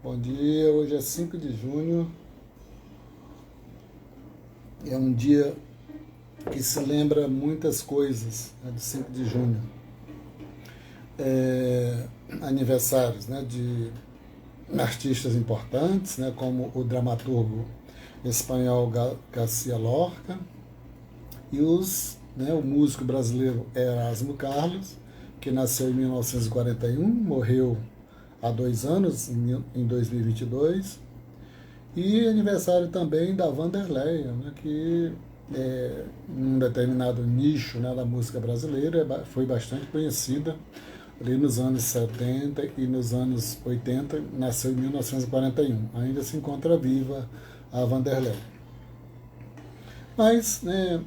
Bom dia, hoje é 5 de junho, é um dia que se lembra muitas coisas, né, de 5 de junho. Aniversários, né, de artistas importantes, né, como o dramaturgo espanhol García Lorca e o músico brasileiro Erasmo Carlos, que nasceu em 1941, morreu há 2 anos, em 2022. E aniversário também da Vanderleia, né, que num determinado nicho, né, da música brasileira foi bastante conhecida ali nos anos 70 e nos anos 80, nasceu em 1941. Ainda se encontra viva a Vanderleia. Mas, né,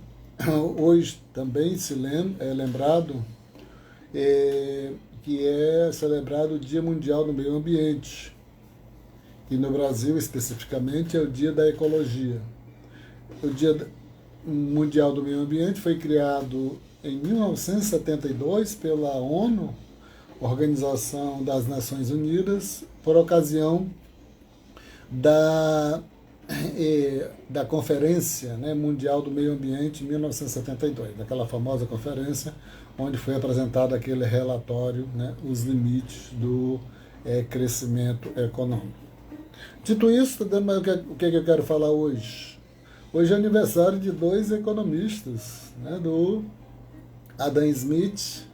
hoje também é lembrado que é celebrado o Dia Mundial do Meio Ambiente. E no Brasil, especificamente, é o Dia da Ecologia. O Dia Mundial do Meio Ambiente foi criado em 1972 pela ONU, Organização das Nações Unidas, por ocasião da Conferência, né, Mundial do Meio Ambiente em 1972, daquela famosa conferência onde foi apresentado aquele relatório, né, os limites do crescimento econômico. Dito isso, o que eu quero falar hoje? Hoje é aniversário de dois economistas, né, do Adam Smith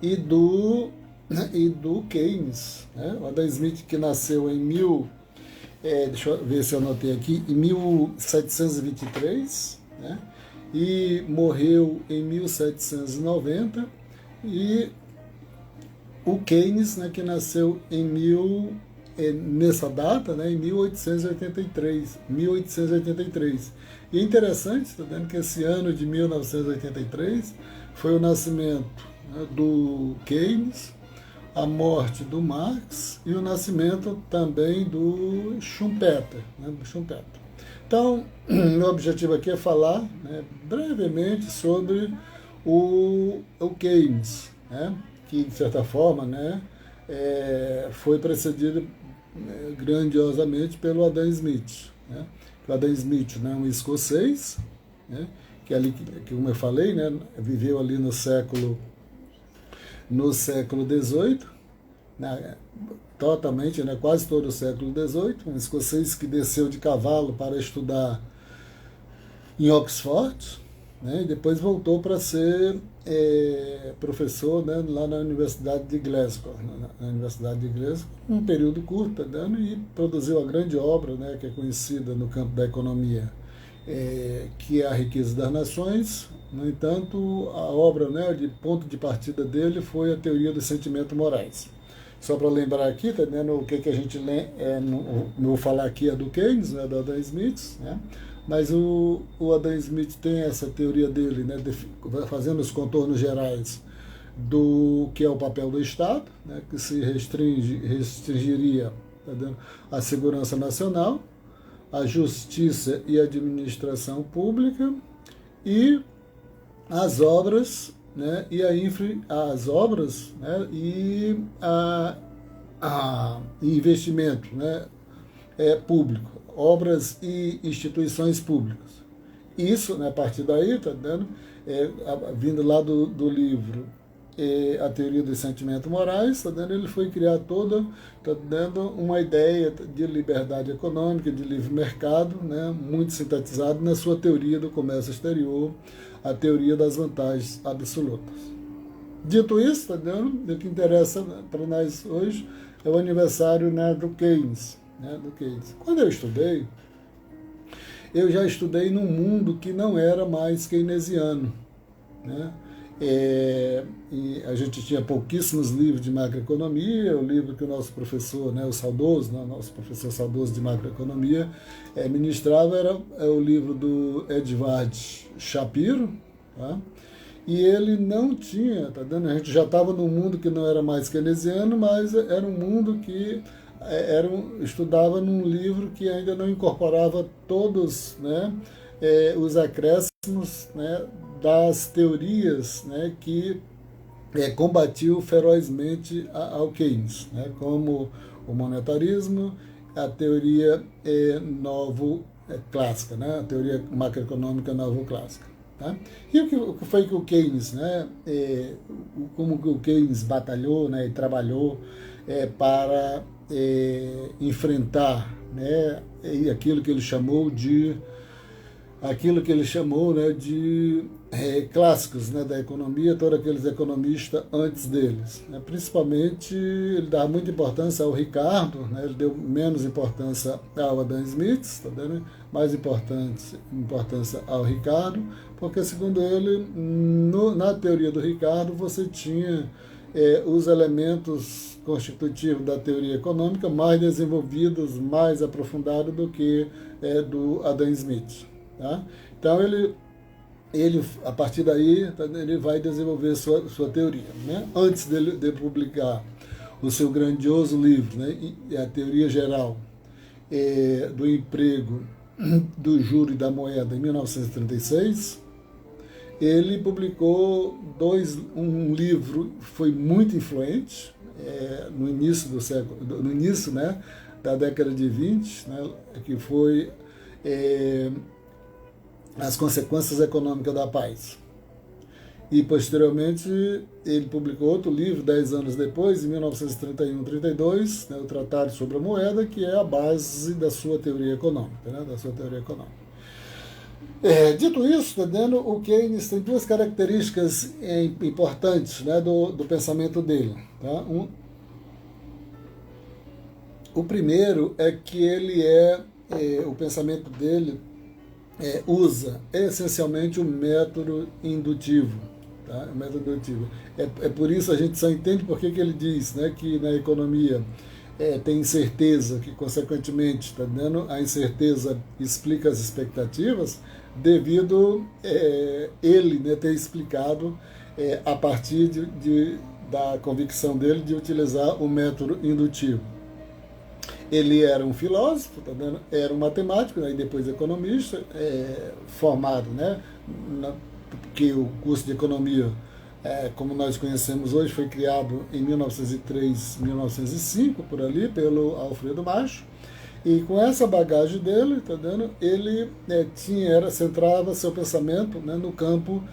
e do Keynes. Né? O Adam Smith, que nasceu deixa eu ver se eu anotei aqui, em 1723, né, e morreu em 1790, e o Keynes, né, que nasceu nessa data, né, em 1883. E é interessante, está vendo que esse ano de 1983 foi o nascimento, né, do Keynes, a morte do Marx e o nascimento também do Schumpeter. Né, do Schumpeter. Então, meu objetivo aqui é falar, né, brevemente sobre o Keynes, né, que, de certa forma, né, foi precedido grandiosamente pelo Adam Smith. Né? O Adam Smith, né, um escocês, né, que ali, como eu falei, né, viveu ali no século XVIII, né, totalmente, né, quase todo o século XVIII, um escocês que desceu de cavalo para estudar em Oxford, né, e depois voltou para ser professor, né, lá na Universidade de Glasgow, um período curto, né, e produziu a grande obra, né, que é conhecida no campo da economia, que é A Riqueza das Nações. No entanto, a obra, né, de ponto de partida dele foi a Teoria dos Sentimentos Morais. Só para lembrar aqui, tá vendo o que a gente lê, não vou falar aqui do Keynes, né, do Adam Smith, né, mas o Adam Smith tem essa teoria dele, né, fazendo os contornos gerais do que é o papel do Estado, né, que se restringiria, tá vendo, a segurança nacional, a justiça e a administração pública e as obras, né, e as obras, né, e investimento, né, público, obras e instituições públicas. Isso, né, a partir daí, tá dando, vindo lá do livro A Teoria dos Sentimentos Morais, tá dando, ele foi criar tá dando uma ideia de liberdade econômica, de livre mercado, né, muito sintetizado na sua teoria do comércio exterior, a teoria das vantagens absolutas. Dito isso, tá dando, o que interessa para nós hoje é o aniversário, né, do Keynes. Quando eu já estudei num mundo que não era mais keynesiano. Né? E a gente tinha pouquíssimos livros de macroeconomia. O livro que o nosso professor, né, nosso professor saudoso de macroeconomia, ministrava era o livro do Edward Shapiro. Tá? E ele não tinha, tá dando? A gente já estava num mundo que não era mais keynesiano, mas era um mundo que estudava num livro que ainda não incorporava todos, né, os acréscimos, né, das teorias, né, que combatiu ferozmente ao Keynes, né, como o monetarismo, a teoria clássica, né? A teoria macroeconômica novo-clássica. Tá? E o que foi que o Keynes, né? Como o Keynes batalhou, né? E trabalhou para enfrentar, né? Aquilo que ele chamou de clássicos, né, da economia, todos aqueles economistas antes deles. Né? Principalmente, ele dava muita importância ao Ricardo, né? Ele deu menos importância ao Adam Smith, tá vendo? Mais importância ao Ricardo, porque, segundo ele, na teoria do Ricardo, você tinha os elementos constitutivos da teoria econômica mais desenvolvidos, mais aprofundados do que do Adam Smith. Tá? Então, ele, a partir daí, ele vai desenvolver sua teoria. Né? Antes de publicar o seu grandioso livro, né? A Teoria Geral do Emprego, do Juro e da Moeda, em 1936, ele publicou um livro que foi muito influente no início do século, né, da década de 20, né, que foi As Consequências Econômicas da Paz. E, posteriormente, ele publicou outro livro, 10 anos depois, em 1931-32, né, o Tratado sobre a Moeda, que é a base da sua teoria econômica. Né, dito isso, o Keynes tem duas características importantes, né, do pensamento dele. Tá? O primeiro é que o pensamento dele usa essencialmente o método indutivo. Tá? O método indutivo. É por isso a gente só entende por que ele diz, né, que na economia tem incerteza, que consequentemente a incerteza explica as expectativas, devido ele, né, ter explicado a partir da convicção dele de utilizar o método indutivo. Ele era um filósofo, era um matemático, né, e depois economista, formado, né, porque o curso de economia, como nós conhecemos hoje, foi criado em 1903, 1905, por ali, pelo Alfredo Macho. E com essa bagagem dele, ele centrava seu pensamento, né, no campo,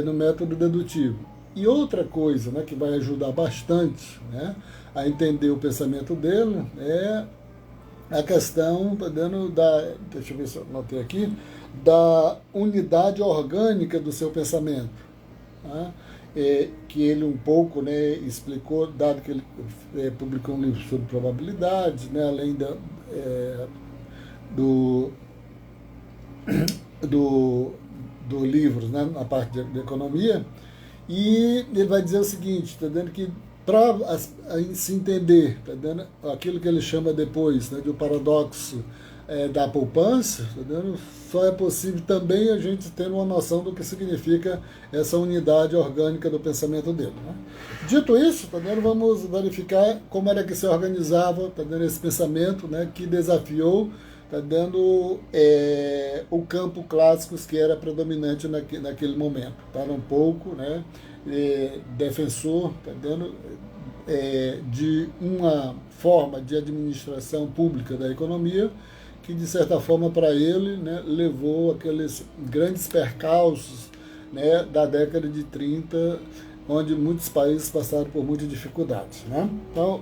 no método dedutivo. E outra coisa, né, que vai ajudar bastante, né, a entender o pensamento dele é a questão, deixa eu ver se eu anotei aqui, da unidade orgânica do seu pensamento. Tá? Que ele um pouco, né, explicou, dado que ele publicou um livro sobre probabilidade, né, além do livro, né, na parte de economia, e ele vai dizer o seguinte, que para se entender, aquilo que ele chama depois, né, do paradoxo da poupança, só é possível também a gente ter uma noção do que significa essa unidade orgânica do pensamento dele. Né? Dito isso, vamos verificar como era que se organizava esse pensamento, né, que desafiou o campo clássicos que era predominante naquele momento. Para um pouco, né, defensor de uma forma de administração pública da economia que, de certa forma, para ele, né, levou aqueles grandes percalços, né, da década de 30, onde muitos países passaram por muitas dificuldades. Né? Então,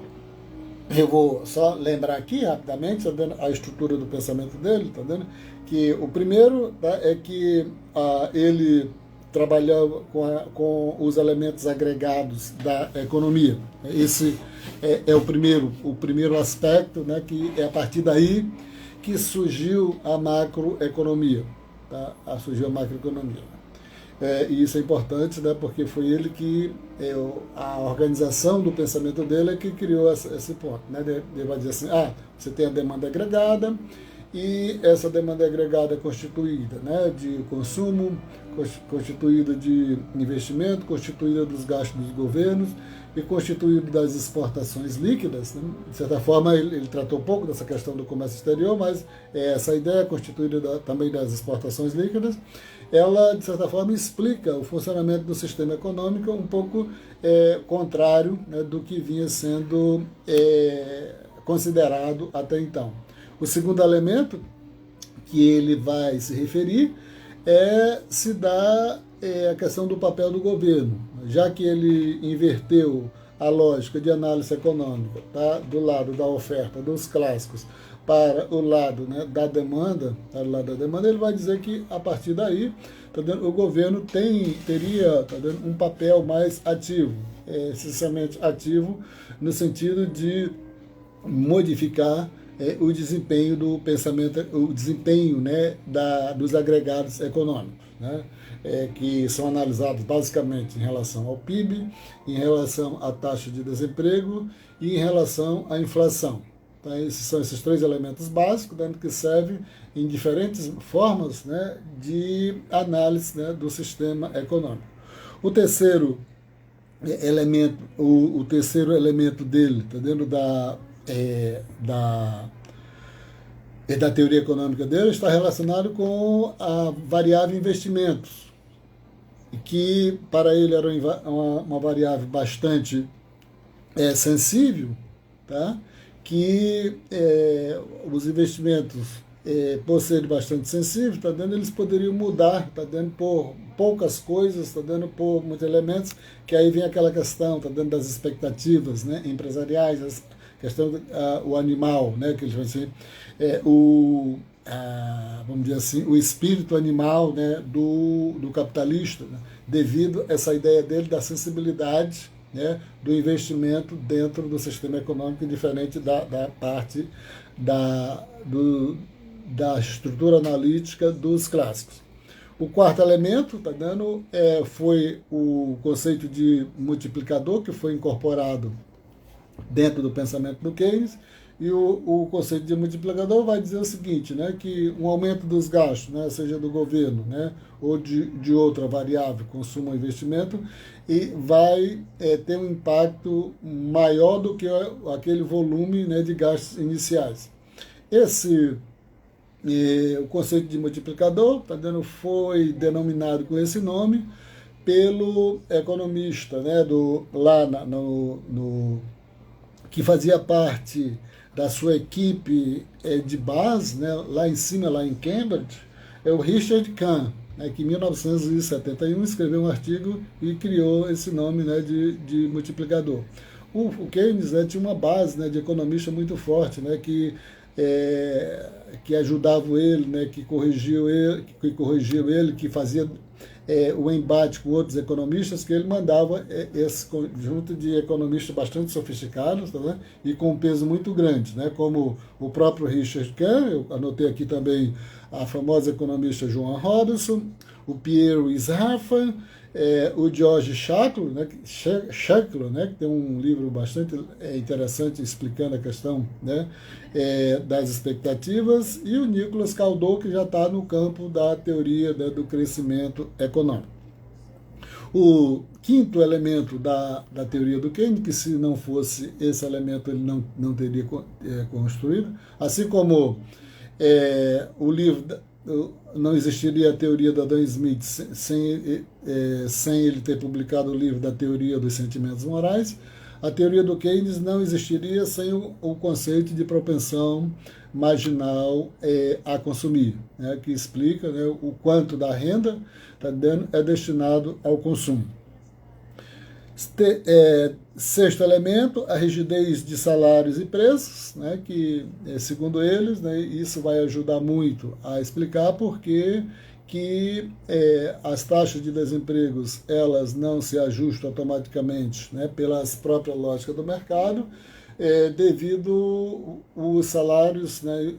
eu vou só lembrar aqui rapidamente, a estrutura do pensamento dele, que o primeiro, tá, é que ele trabalhava com os elementos agregados da economia. Esse é o primeiro aspecto, né, que é a partir daí que surgiu a macroeconomia. Tá? Surgiu a macroeconomia. E isso é importante, né, porque foi ele que, a organização do pensamento dele é que criou esse ponto. Né? Ele vai dizer assim, você tem a demanda agregada, e essa demanda agregada é constituída, né, de consumo, constituída de investimento, constituída dos gastos dos governos e constituída das exportações líquidas. Né? De certa forma, ele tratou um pouco dessa questão do comércio exterior, mas essa ideia constituída também das exportações líquidas, ela, de certa forma, explica o funcionamento do sistema econômico um pouco contrário, né, do que vinha sendo considerado até então. O segundo elemento que ele vai se referir se dá a questão do papel do governo, já que ele inverteu a lógica de análise econômica, tá, do lado da oferta dos clássicos para o lado, né, da demanda, ele vai dizer que a partir daí o governo teria um papel mais ativo, essencialmente ativo no sentido de modificar o desempenho do pensamento, o desempenho, né, dos agregados econômicos, né, que são analisados basicamente em relação ao PIB, em relação à taxa de desemprego e em relação à inflação. Então, esses são esses três elementos básicos, né, que servem em diferentes formas, né, de análise, né, do sistema econômico. O terceiro elemento, o terceiro elemento dele, está dentro da teoria econômica dele, está relacionado com a variável investimentos, que para ele era uma variável bastante sensível, tá? Que os investimentos, por serem bastante sensíveis, tá dando, eles poderiam mudar, tá dando por poucas coisas, tá dando por muitos elementos, que aí vem aquela questão, tá dando das expectativas, né, empresariais, questão o animal, né, que eles vão dizer, vamos dizer assim, o espírito animal, né, do capitalista, né, devido a essa ideia dele da sensibilidade, né, do investimento dentro do sistema econômico, diferente da parte da estrutura analítica dos clássicos. O quarto elemento, tá dando, foi o conceito de multiplicador, que foi incorporado dentro do pensamento do Keynes, e o conceito de multiplicador vai dizer o seguinte, né, que um aumento dos gastos, né, seja do governo, né, ou de outra variável, consumo ou investimento, e vai ter um impacto maior do que aquele volume, né, de gastos iniciais. O conceito de multiplicador foi denominado com esse nome pelo economista, né, que fazia parte da sua equipe de base, né, lá em cima, lá em Cambridge, é o Richard Kahn, né, que em 1971 escreveu um artigo e criou esse nome, né, de multiplicador. O Keynes, né, tinha uma base, né, de economista muito forte, né, que ajudavam ele, né, que corrigiu ele, que fazia o embate com outros economistas, que ele mandava esse conjunto de economistas bastante sofisticados, tá, né, e com um peso muito grande, né, como o próprio Richard Kahn, eu anotei aqui também a famosa economista Joan Robinson, o Pierre Ishafen, o George Shaklo, né, que tem um livro bastante interessante explicando a questão, né, das expectativas, e o Nicholas Caldor, que já está no campo da teoria, né, do crescimento econômico. O quinto elemento da teoria do Keynes, que se não fosse esse elemento ele não teria construído, assim como o livro... Não existiria a teoria da Adam Smith sem ele ter publicado o livro da teoria dos sentimentos morais. A teoria do Keynes não existiria sem o conceito de propensão marginal a consumir, né, que explica, né, o quanto da renda é destinado ao consumo. Sexto elemento, a rigidez de salários e preços, né, que, segundo eles, né, isso vai ajudar muito a explicar porque que as taxas de desemprego elas não se ajustam automaticamente, né, pelas próprias lógicas do mercado, devido os salários, né,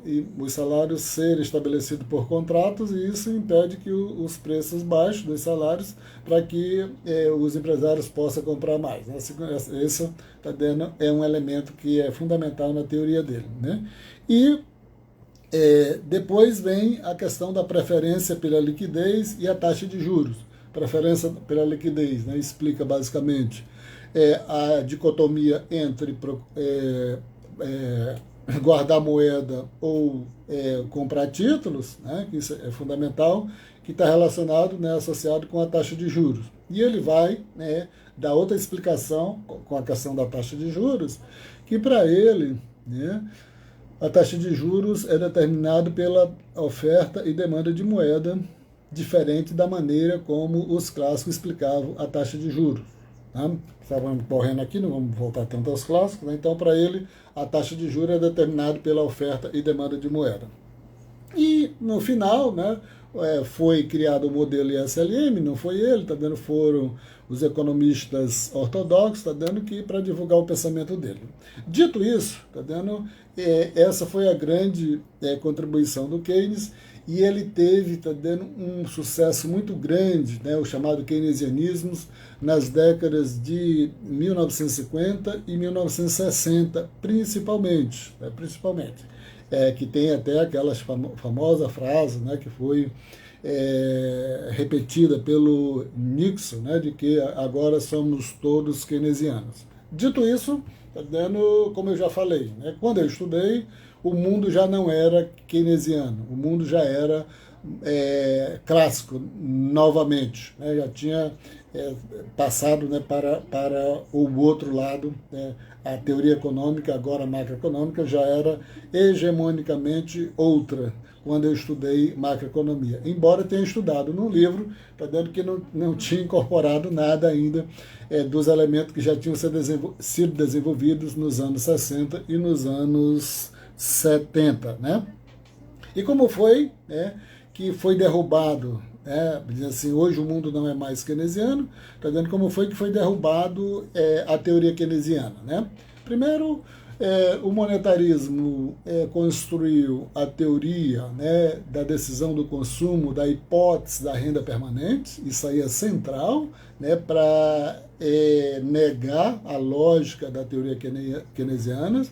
serem estabelecidos por contratos, e isso impede que os preços baixem dos salários para que os empresários possam comprar mais, né? Esse é um elemento que é fundamental na teoria dele, né? E depois vem a questão da preferência pela liquidez e a taxa de juros. Preferência pela liquidez, né, explica basicamente a dicotomia entre guardar moeda ou comprar títulos, né, que isso é fundamental, que está relacionado, né, associado com a taxa de juros. E ele vai, né, dar outra explicação com a questão da taxa de juros, que para ele né, a taxa de juros é determinada pela oferta e demanda de moeda, diferente da maneira como os clássicos explicavam a taxa de juros. Tá? Estávamos correndo aqui, não vamos voltar tanto aos clássicos, né? Então, para ele, a taxa de juros é determinada pela oferta e demanda de moeda. E, no final, né, foi criado o modelo ISLM, não foi ele, tá dando, foram os economistas ortodoxos, tá dando que para divulgar o pensamento dele. Dito isso, tá dando, essa foi a grande contribuição do Keynes, e ele teve, tá dando, um sucesso muito grande, né, o chamado keynesianismo, nas décadas de 1950 e 1960, principalmente, né, que tem até aquela famosa frase, né, que foi repetida pelo Nixon, né, de que agora somos todos keynesianos. Dito isso, como eu já falei, né, quando eu estudei, o mundo já não era keynesiano, o mundo já era clássico novamente, né, já tinha passado, né, para o outro lado, né, a teoria econômica, agora macroeconômica, já era hegemonicamente outra quando eu estudei macroeconomia. Embora tenha estudado no livro, está dando que não tinha incorporado nada ainda dos elementos que já tinham sido desenvolvidos nos anos 60 e nos anos 70. Né? E como foi, né, que foi derrubado, assim, hoje o mundo não é mais keynesiano, está vendo como foi que foi derrubado a teoria keynesiana. Né? Primeiro, o monetarismo construiu a teoria, né, da decisão do consumo, da hipótese da renda permanente, isso aí é central, né, para negar a lógica da teoria keynesiana.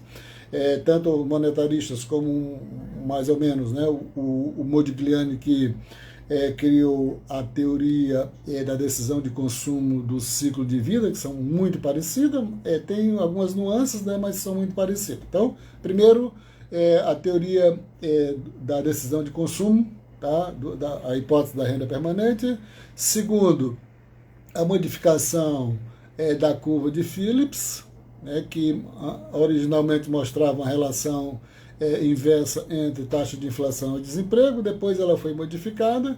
Tanto monetaristas como, mais ou menos, né, o Modigliani, que criou a teoria da decisão de consumo do ciclo de vida, que são muito parecidas, tem algumas nuances, né, mas são muito parecidas. Então, primeiro, a teoria da decisão de consumo, tá, a hipótese da renda permanente. Segundo, a modificação da curva de Phillips, né, que originalmente mostrava uma relação inversa entre taxa de inflação e desemprego, depois ela foi modificada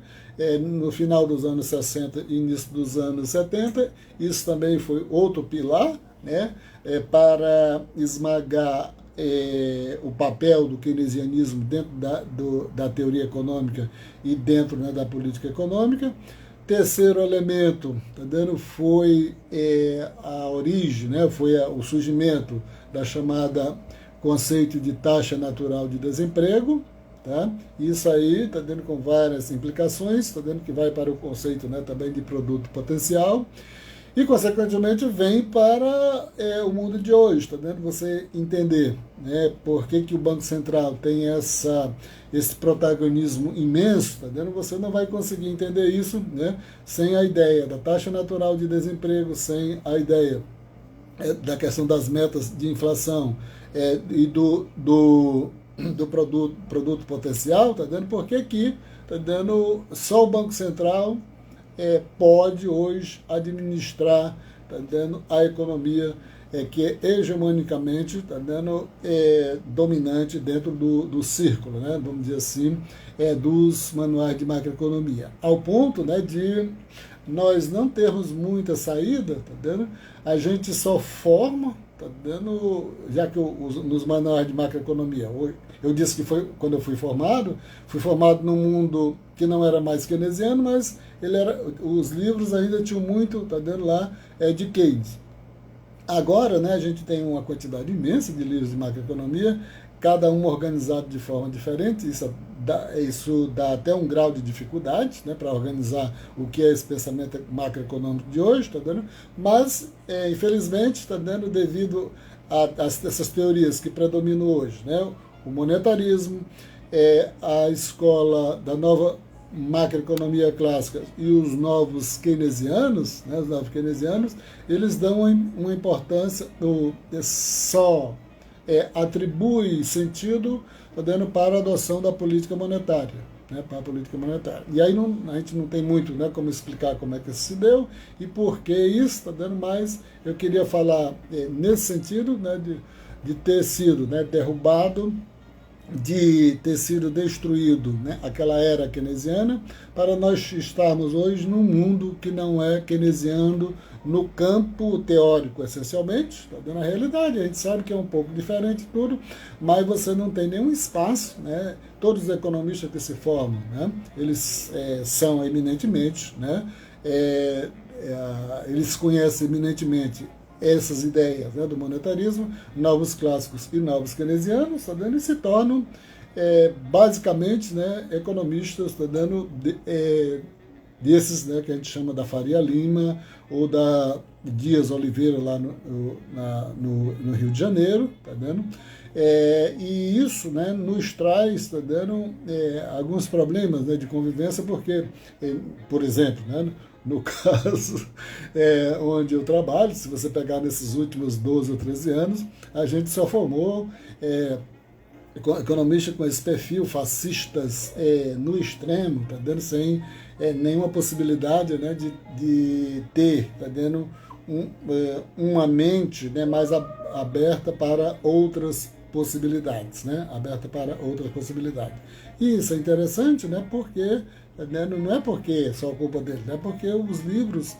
no final dos anos 60 e início dos anos 70, isso também foi outro pilar, né, para esmagar o papel do keynesianismo dentro da teoria econômica e dentro, né, da política econômica. Terceiro elemento, tá dando, foi a origem, né, foi o surgimento da chamada conceito de taxa natural de desemprego. Tá? Isso aí está dando com várias implicações, está dando que vai para o conceito, né, também de produto potencial, e consequentemente vem para o mundo de hoje, está dando você entender, né, por que o Banco Central tem esse protagonismo imenso, está dando, você não vai conseguir entender isso, né, sem a ideia da taxa natural de desemprego, sem a ideia da questão das metas de inflação e do produto potencial, tá dando, porque que tá dando, só o Banco Central pode hoje administrar, tá dando, a economia que é hegemonicamente, tá dando, dominante dentro do círculo, né, vamos dizer assim, dos manuais de macroeconomia, ao ponto, né, de nós não termos muita saída, tá dando, a gente só forma, tá dando, já que nos manuais de macroeconomia, eu disse que foi quando eu fui formado num mundo que não era mais keynesiano, mas os livros ainda tinham muito, tá dando lá, de Keynes. Agora, né, a gente tem uma quantidade imensa de livros de macroeconomia, cada um organizado de forma diferente, isso dá até um grau de dificuldade, né, para organizar o que é esse pensamento macroeconômico de hoje, tá dando? Mas, infelizmente, está dando, devido a essas teorias que predominam hoje, né, o monetarismo, a escola da nova macroeconomia clássica e os novos keynesianos, né, eles dão uma importância só atribui sentido, tá dando, para a adoção da política monetária, né, para a política monetária. E aí a gente não tem muito, né, como explicar como é que isso se deu e por que isso, tá dando, mas eu queria falar nesse sentido, né, de ter sido, né, derrubado, de ter sido destruído, né, aquela era keynesiana, para nós estarmos hoje num mundo que não é keynesiano no campo teórico, essencialmente. Tá dando a realidade, a gente sabe que é um pouco diferente tudo, mas você não tem nenhum espaço, né? Todos os economistas que se formam, né, eles são eminentemente, né, eles conhecem eminentemente essas ideias, né, do monetarismo, novos clássicos e novos keynesianos, tá dando, e se tornam basicamente, né, economistas, tá dando, desses, né, que a gente chama da Faria Lima ou da Dias Oliveira lá no Rio de Janeiro, tá vendo? E isso, né, nos traz, tá dando, alguns problemas, né, de convivência, porque, por exemplo, né, no caso onde eu trabalho, se você pegar nesses últimos 12 ou 13 anos, a gente só formou economistas com esse perfil, fascistas no extremo, tá dando, sem nenhuma possibilidade, né, de ter, tá dando, uma mente, né, mais aberta para outras possibilidades, né, aberta para outras possibilidades. E isso é interessante, né, porque não é porque só culpa dele, é porque os livros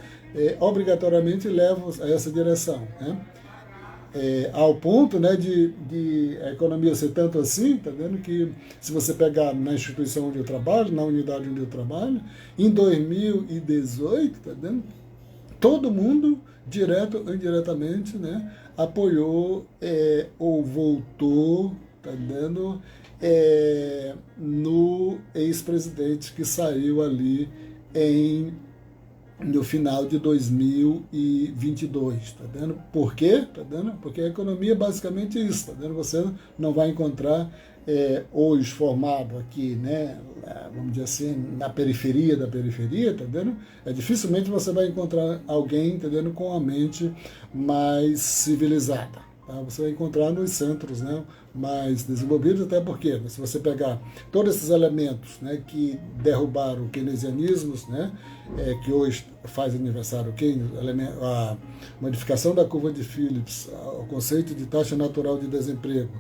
obrigatoriamente levam a essa direção, né? Ao ponto, né, de a economia ser tanto assim, tá vendo, que se você pegar na instituição onde eu trabalho, na unidade onde eu trabalho, em 2018, tá vendo, todo mundo, direto ou indiretamente, né, apoiou ou votou, tá vendo, no ex-presidente que saiu ali no final de 2022, tá vendo? Por quê? Tá vendo? Porque a economia é basicamente isso, tá vendo? Você não vai encontrar hoje formado aqui, né, vamos dizer assim, na periferia da periferia, tá vendo? Dificilmente você vai encontrar alguém, tá vendo, com a mente mais civilizada. Tá? Você vai encontrar nos centros, né, mais desenvolvidos, até porque, se você pegar todos esses elementos, né, que derrubaram o keynesianismo, né, que hoje faz aniversário o Keynes, a modificação da curva de Phillips, o conceito de taxa natural de desemprego,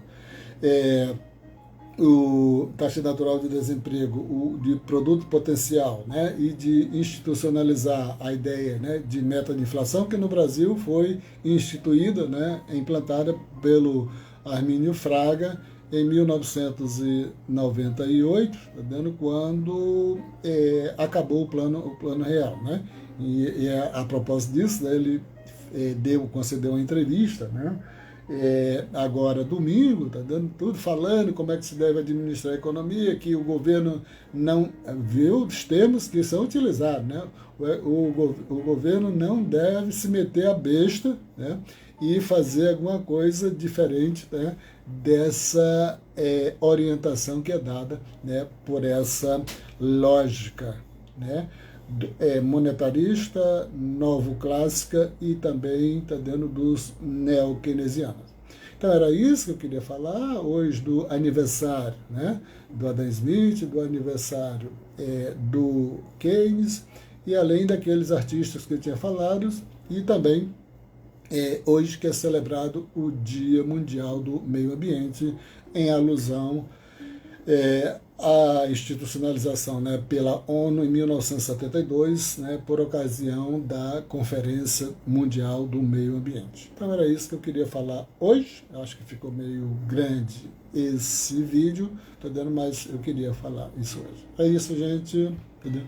o taxa natural de desemprego, o de produto potencial, né, e de institucionalizar a ideia, né, de meta de inflação, que no Brasil foi instituída, né, implantada pelo Armínio Fraga em 1998, quando acabou o plano real, né? E a propósito disso, né, ele concedeu uma entrevista, né? Agora domingo, tá dando tudo, falando como é que se deve administrar a economia, que o governo não viu os termos que são utilizados, né? O governo não deve se meter a besta, né, e fazer alguma coisa diferente, né, dessa orientação que é dada, né, por essa lógica, né, monetarista, novo-clássica e também, tá dando, dos neo-keynesianos. Então era isso que eu queria falar hoje do aniversário, né, do Adam Smith, do aniversário do Keynes, e além daqueles artistas que eu tinha falado, e também hoje que é celebrado o Dia Mundial do Meio Ambiente, em alusão à institucionalização, né, pela ONU em 1972, né, por ocasião da Conferência Mundial do Meio Ambiente. Então era isso que eu queria falar hoje. Eu acho que ficou meio grande esse vídeo, mas eu queria falar isso hoje. É isso, gente. Entendeu?